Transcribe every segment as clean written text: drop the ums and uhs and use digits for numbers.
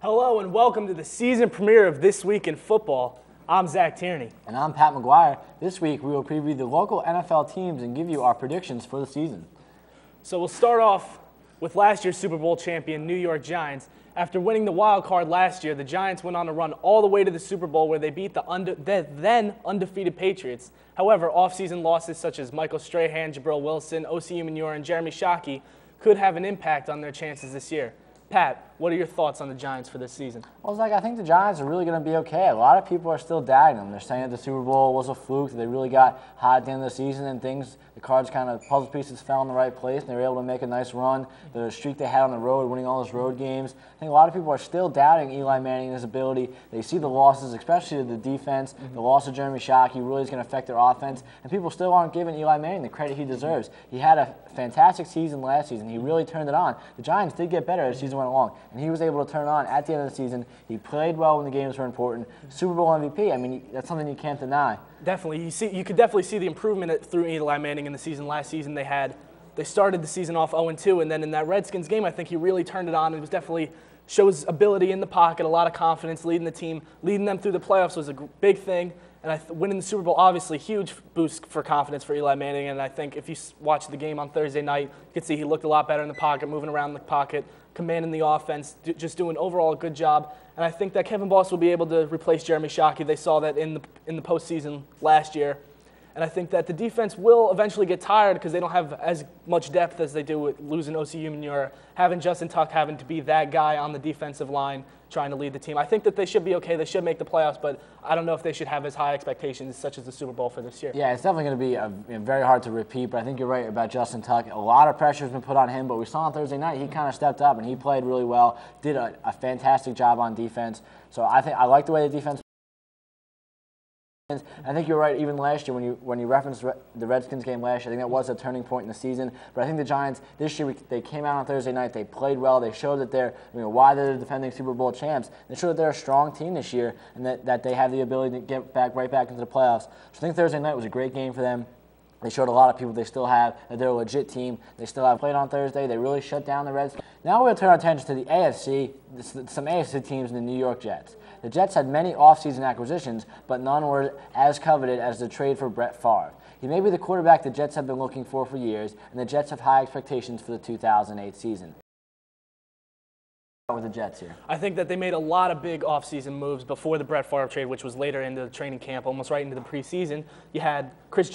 Hello and welcome to the season premiere of This Week in Football. I'm Zach Tierney. And I'm Pat McGuire. This week we will preview the local NFL teams and give you our predictions for the season. So we'll start off with last year's Super Bowl champion New York Giants. After winning the wild card last year, the Giants went on to run all the way to the Super Bowl where they beat the then undefeated Patriots. However, offseason losses such as Michael Strahan, Jabril Wilson, Osi Umenyiora, and Jeremy Shockey could have an impact on their chances this year. Pat, what are your thoughts on the Giants for this season? Well, Zach, I think the Giants are really going to be okay. A lot of people are still doubting them. They're saying that the Super Bowl was a fluke, that they really got hot at the end of the season and the cards kind of, puzzle pieces fell in the right place and they were able to make a nice run. The streak they had on the road, winning all those road games. I think a lot of people are still doubting Eli Manning and his ability. They see the losses, especially to the defense. The loss of Jeremy Shockey really is going to affect their offense. And people still aren't giving Eli Manning the credit he deserves. He had a fantastic season last season. He really turned it on. The Giants did get better as the season went along, and he was able to turn it on at the end of the season. He played well when the games were important. Super Bowl MVP, I mean, that's something you can't deny. Definitely. You could definitely see the improvement through Eli Manning in the season. Last season they started the season off 0-2, and then in that Redskins game, I think he really turned it on. It was definitely shows ability in the pocket, a lot of confidence, leading the team, leading them through the playoffs was a big thing. And winning the Super Bowl, obviously, huge boost for confidence for Eli Manning. And I think if you watch the game on Thursday night, you can see he looked a lot better in the pocket, moving around the pocket, commanding the offense, just doing overall a good job. And I think that Kevin Boss will be able to replace Jeremy Shockey. They saw that in the postseason last year. And I think that the defense will eventually get tired because they don't have as much depth as they do with losing Osi Umenyiora, having Justin Tuck having to be that guy on the defensive line trying to lead the team. I think that they should be okay. They should make the playoffs, but I don't know if they should have as high expectations such as the Super Bowl for this year. Yeah, it's definitely going to be very hard to repeat, but I think you're right about Justin Tuck. A lot of pressure has been put on him, but we saw on Thursday night he kind of stepped up and he played really well, did a fantastic job on defense. So I like the way the defense. I think you're right. Even last year, when you referenced the Redskins game last year, I think that was a turning point in the season. But I think the Giants this year, they came out on Thursday night. They played well. They showed that why they're the defending Super Bowl champs. They showed that they're a strong team this year, and that they have the ability to get right back into the playoffs. So I think Thursday night was a great game for them. They showed a lot of people they still have, that they're a legit team. They still have played on Thursday. They really shut down the Redskins. Now we're going to turn our attention to the AFC, some AFC teams in the New York Jets. The Jets had many offseason acquisitions, but none were as coveted as the trade for Brett Favre. He may be the quarterback the Jets have been looking for years, and the Jets have high expectations for the 2008 season. With the Jets here, I think that they made a lot of big offseason moves before the Brett Favre trade, which was later into the training camp, almost right into the preseason. You had Chris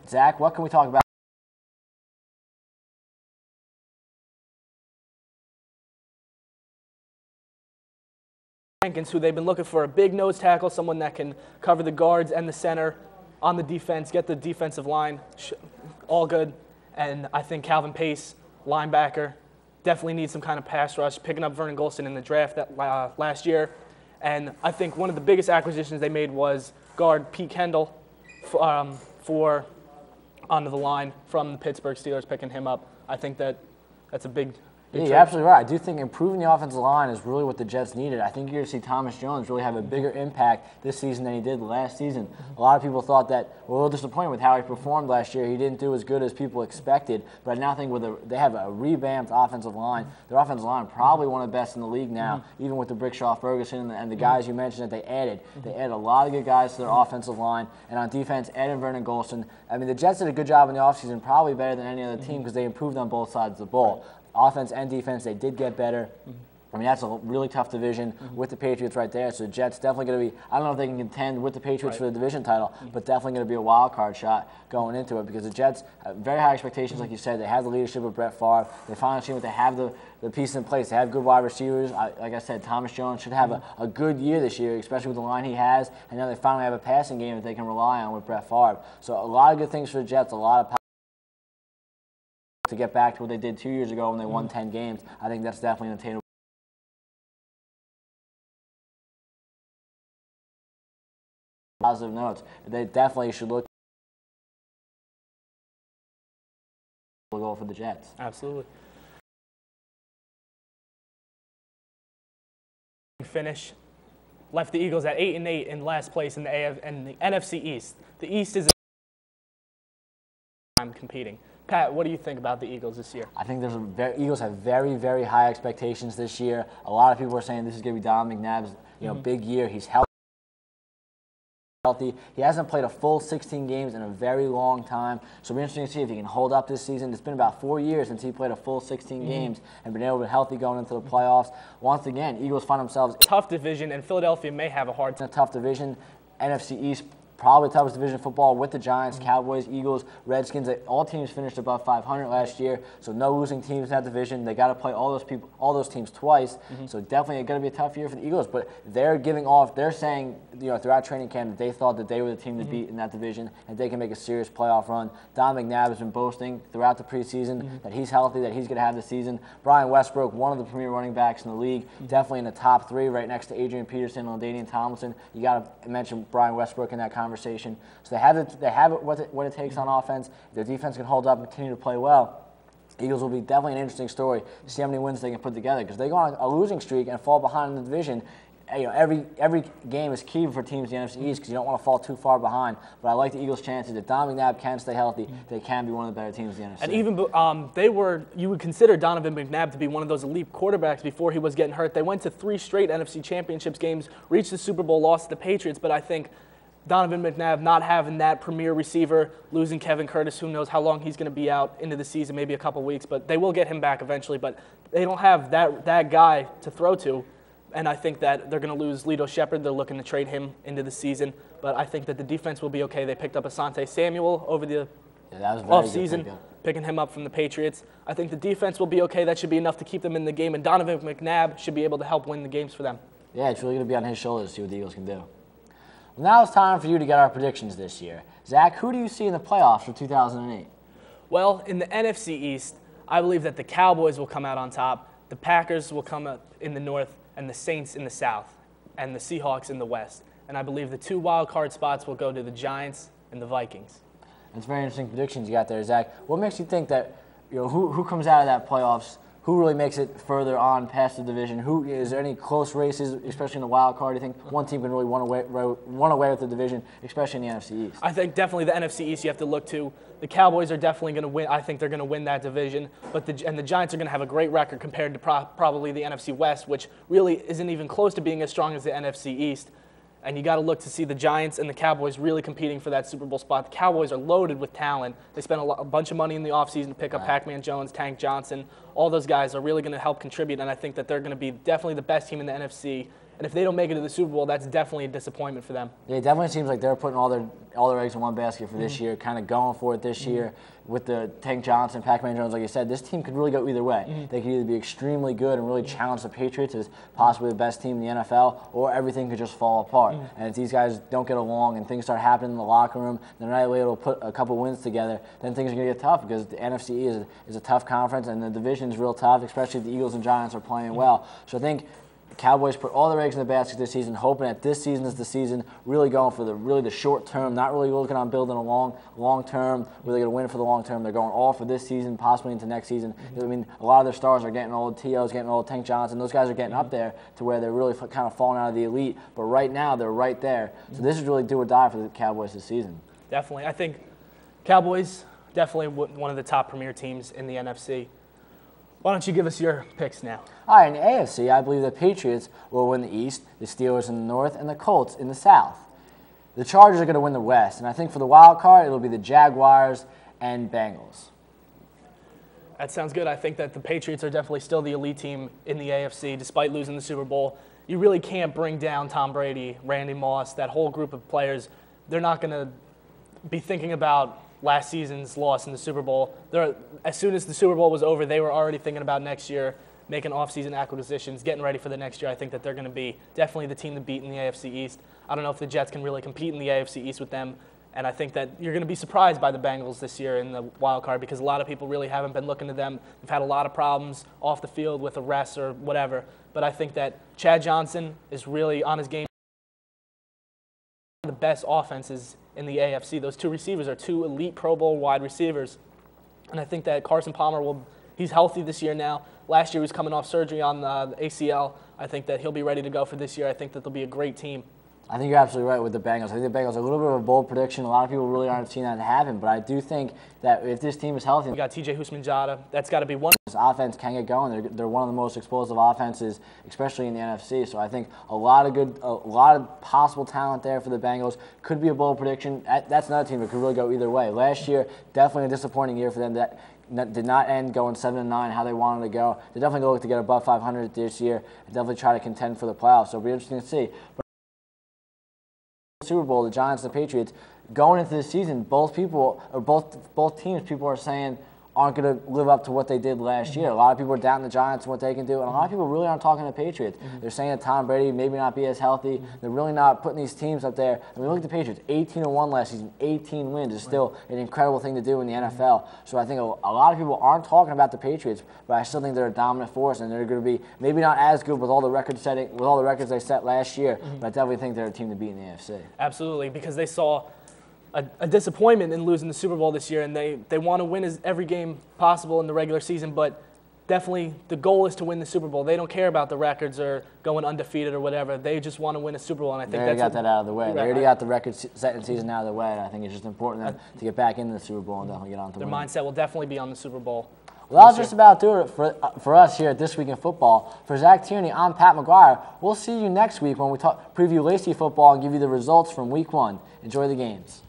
Zach, what can we talk about? Jenkins, who they've been looking for, a big nose tackle, someone that can cover the guards and the center on the defense, get the defensive line, all good. And I think Calvin Pace, linebacker, definitely needs some kind of pass rush, picking up Vernon Golston in the draft last year. And I think one of the biggest acquisitions they made was guard Pete Kendall for onto the line from the Pittsburgh Steelers, picking him up. I think that's a big Yeah, you're absolutely right. I do think improving the offensive line is really what the Jets needed. I think you're going to see Thomas Jones really have a bigger impact this season than he did last season. A lot of people thought that were a little disappointed with how he performed last year. He didn't do as good as people expected. But I now think they have a revamped offensive line. Their offensive line probably one of the best in the league now, even with the Brickshaw Ferguson and the guys you mentioned that they added. They added a lot of good guys to their offensive line. And on defense, added Vernon Golston. I mean, the Jets did a good job in the offseason, probably better than any other team because they improved on both sides of the ball. Offense and defense, they did get better. I mean, that's a really tough division with the Patriots right there. So the Jets definitely going to be, I don't know if they can contend with the Patriots for the division title, but definitely going to be a wild card shot going into it because the Jets have very high expectations, like you said. They have the leadership of Brett Favre. They finally seen what they have the pieces in place. They have good wide receivers. Like I said, Thomas Jones should have a good year this year, especially with the line he has. And now they finally have a passing game that they can rely on with Brett Favre. So a lot of good things for the Jets, a lot of power to get back to what they did 2 years ago when they won 10 games. I think that's definitely an attainable. Positive notes. They definitely should look to go for the Jets. Absolutely. Finish left the Eagles at 8-8 in last place in the NFC East. The East is I'm competing. Pat, what do you think about the Eagles this year? I think Eagles have very, very high expectations this year. A lot of people are saying this is going to be Don McNabb's big year. He's healthy. He hasn't played a full 16 games in a very long time, so it'll be interesting to see if he can hold up this season. It's been about 4 years since he played a full 16 games and been able to be healthy going into the playoffs. Once again, Eagles find themselves tough division, and Philadelphia may have a hard time. Tough division. NFC East, probably the toughest division of football with the Giants, Cowboys, Eagles, Redskins. All teams finished above 500 last year, so no losing teams in that division. They got to play all those teams twice, so definitely going to be a tough year for the Eagles. But they're saying throughout training camp that they thought that they were the team to beat in that division and they can make a serious playoff run. Don McNabb has been boasting throughout the preseason that he's healthy, that he's going to have the season. Brian Westbrook, one of the premier running backs in the league, definitely in the top 3, right next to Adrian Peterson and LaDainian Tomlinson. You got to mention Brian Westbrook in that conversation. So they have what it takes on offense. If their defense can hold up and continue to play well, Eagles will be definitely an interesting story to see how many wins they can put together, because they go on a losing streak and fall behind in the division. Every game is key for teams in the NFC East because you don't want to fall too far behind. But I like the Eagles' chances. If Don McNabb can stay healthy, they can be one of the better teams in the NFC. And even you would consider Donovan McNabb to be one of those elite quarterbacks before he was getting hurt. They went to 3 straight NFC Championships games, reached the Super Bowl, lost to the Patriots. But I think Donovan McNabb not having that premier receiver, losing Kevin Curtis, who knows how long he's going to be out into the season, maybe a couple weeks. But they will get him back eventually. But they don't have that guy to throw to. And I think that they're going to lose Lito Shepherd. They're looking to trade him into the season. But I think that the defense will be okay. They picked up Asante Samuel over the offseason, picking him up from the Patriots. I think the defense will be okay. That should be enough to keep them in the game. And Donovan McNabb should be able to help win the games for them. Yeah, it's really going to be on his shoulders to see what the Eagles can do. Well, now it's time for you to get our predictions this year. Zach, who do you see in the playoffs for 2008? Well, in the NFC East, I believe that the Cowboys will come out on top. The Packers will come up in the North, and the Saints in the South, and the Seahawks in the West. And I believe the 2 wild card spots will go to the Giants and the Vikings. That's very interesting predictions you got there, Zach. What makes you think that who comes out of that playoffs? Who really makes it further on past the division? Is there any close races, especially in the wild card? Do you think one team can really run away with the division, especially in the NFC East? I think definitely the NFC East you have to look to. The Cowboys are definitely going to win. I think they're going to win that division. And the Giants are going to have a great record compared to probably the NFC West, which really isn't even close to being as strong as the NFC East. And you got to look to see the Giants and the Cowboys really competing for that Super Bowl spot. The Cowboys are loaded with talent. They spent a bunch of money in the offseason to pick up Pac-Man Jones, Tank Johnson. All those guys are really going to help contribute, and I think that they're going to be definitely the best team in the NFC. And if they don't make it to the Super Bowl, that's definitely a disappointment for them. Yeah, it definitely seems like they're putting all their eggs in one basket for this year, kind of going for it this year with the Tank Johnson, Pac-Man Jones. Like you said, this team could really go either way. They could either be extremely good and really challenge the Patriots as possibly the best team in the NFL, or everything could just fall apart. And if these guys don't get along and things start happening in the locker room, they're not able to put a couple wins together, then things are going to get tough, because the NFC is a tough conference and the division is real tough, especially if the Eagles and Giants are playing well. So I think the Cowboys put all their eggs in the basket this season, hoping that this season is the season, really going for the short term, not really looking on building a long term, really going to win for the long term. They're going all for this season, possibly into next season. I mean, a lot of their stars are getting old. T.O.'s getting old, Tank Johnson. Those guys are getting up there to where they're really kind of falling out of the elite. But right now, they're right there. So this is really do or die for the Cowboys this season. Definitely. I think Cowboys, definitely one of the top premier teams in the NFC. Why don't you give us your picks now? All right, in the AFC, I believe the Patriots will win the East, the Steelers in the North, and the Colts in the South. The Chargers are going to win the West, and I think for the wild card, it'll be the Jaguars and Bengals. That sounds good. I think that the Patriots are definitely still the elite team in the AFC, despite losing the Super Bowl. You really can't bring down Tom Brady, Randy Moss, that whole group of players. They're not going to be thinking about last season's loss in the Super Bowl. As soon as the Super Bowl was over, they were already thinking about next year, making off-season acquisitions, getting ready for the next year. I think that they're going to be definitely the team to beat in the AFC East. I don't know if the Jets can really compete in the AFC East with them, and I think that you're going to be surprised by the Bengals this year in the wild card, because a lot of people really haven't been looking to them. They've had a lot of problems off the field with arrests or whatever, but I think that Chad Johnson is really on his game. The best offenses in the AFC. Those 2 receivers are 2 elite Pro Bowl wide receivers. And I think that Carson Palmer he's healthy this year now. Last year he was coming off surgery on the ACL. I think that he'll be ready to go for this year. I think that they'll be a great team. I think you're absolutely right with the Bengals. I think the Bengals are a little bit of a bold prediction. A lot of people really aren't seeing that happen, but I do think that if this team is healthy, We got T.J. Husmann-Jada. That's got to be one. this offense can get going. They're one of the most explosive offenses, especially in the NFC. So I think a lot of possible talent there for the Bengals. Could be a bold prediction. That's another team that could really go either way. Last year, definitely a disappointing year for them. That did not end going 7-9 how they wanted to go. They definitely go look to get above 500 this year and definitely try to contend for the playoffs. So it'll be interesting to see. Super Bowl, the Giants and the Patriots, going into the season, both teams, people are saying aren't going to live up to what they did last year. A lot of people are doubting the Giants and what they can do, and a lot of people really aren't talking to the Patriots. They're saying that Tom Brady maybe not be as healthy. They're really not putting these teams up there. I mean, look at the Patriots, 18-1 last season, 18 wins is still an incredible thing to do in the NFL. So I think a lot of people aren't talking about the Patriots, but I still think they're a dominant force, and they're going to be maybe not as good with all the records they set last year, but I definitely think they're a team to beat in the AFC. Absolutely, because they saw a disappointment in losing the Super Bowl this year, and they want to win every game possible in the regular season, but definitely the goal is to win the Super Bowl. They don't care about the records or going undefeated or whatever. They just want to win a Super Bowl, and I think they already got that out of the way. They already got the record-setting season out of the way, and I think it's just important to get back into the Super Bowl and definitely get on to their win. mindset will definitely be on the Super Bowl. Well, that'll just about do it for us here at This Week in Football. For Zach Tierney, I'm Pat McGuire. We'll see you next week when we preview Lacey football and give you the results from Week 1. Enjoy the games.